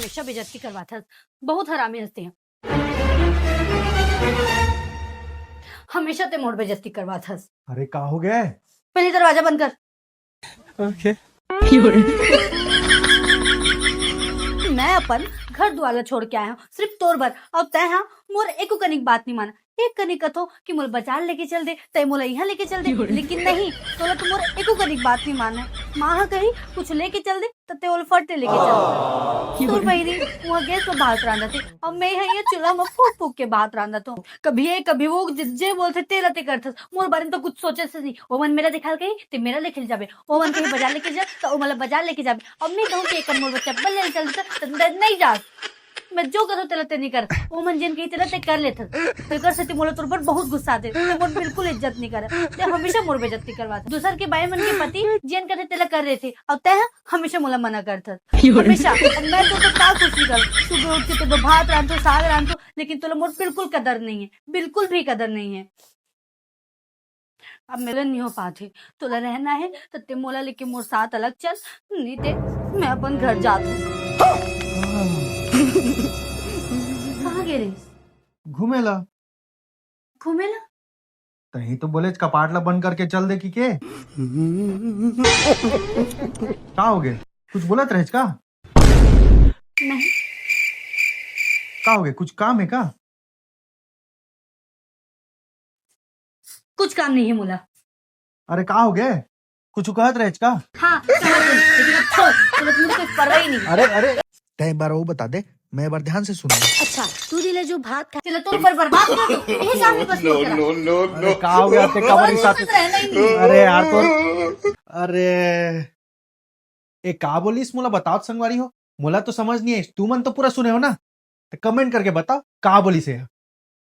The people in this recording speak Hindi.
हमेशा बेइज्जती करवाता है। बहुत हरामी हंसते हैं। हमेशा ते मोड़ बेइज्जती करवाता है। अरे का हो गया है? पहले दरवाजा बंद कर। ओके। मैं अपन घर द्वारा छोड़ के आया हूँ सिर्फ तोर भर। अब तय हाँ मोर एको कनिक बात नहीं माना। एक कनिक कथो कि मोल बाजार लेके चल दे, तय मोला यहाँ लेके चल दे, लेकिन नहीं तोला तो मोर एको कनिक बात नहीं माना है। माँ कही कुछ लेके चल दे तो ते ओल फटे लेके चल। तोर बहिरी वहाँ गैस में भात रांधा थी, अब मैं यहाँ ये चूल्हा में फूक फूक के भात रांधा तो कभी ये कभी वो जे बोलते तेरा ते करते मोर बारे में तो कुछ सोचे से नहीं। वो मन मेरा दिखाल कही ते मेरा लेके जाबे, वो मन कहीं बाजार लेके जा तो वो मतलब बाजार लेके जाबे। अब मैं कहूँ कि एक मोर बच्चा चप्पल ले चल तो नहीं जा। मैं जो करो तेरा ते नहीं कर। वो मन जिन कही तेरा ते कर लेते ते कर से मोला तोर पर बहुत गुस्सा आते ते मोर बिल्कुल इज्जत नहीं करे। ते हमेशा मोर बेइज्जती करवाते। दूसर के बाई मन के पति जिन कहते तेला कर रहे थे और तय हमेशा मोला मना करता हमेशा। अब मैं तो का खुशी कर सुबह उठ के तो भात रांधो साग रांधो, लेकिन तोला मोर बिल्कुल कदर नहीं है, बिल्कुल भी कदर नहीं है। अब मेरे नहीं हो पाते तोला रहना है तो ते मोला लेके मोर साथ अलग चल, नहीं ते मैं अपन घर जाती। कहाँ गे घूमेला घूमेला? तही तो बोले कपाटला बंद करके चल दे की के का हो गए? कुछ बोलत रहे का? नहीं का हो गए? कुछ काम है का? कुछ काम नहीं है मोला। अरे का हो गए? कुछ कहत रहे का? हाँ समझ गई, लेकिन अब छोड़ तोला तो मुझे कोई परवाह ही नहीं। अरे तय एक बार वो बता दे, मैं एक बार ध्यान से सुन। अच्छा तू दिले जो भात खा चलो तोर पर बर्बाद कर दो यही सामने बस नो नो नो अरे का हो गया ते कबर साथ? रहना ही नहीं। अरे यार तो अरे ए का बोलिस मोला बताओ संगवारी हो। मोला तो समझ नहीं है, तू मन तो पूरा सुने हो ना? तो कमेंट करके बताओ का बोलिस है।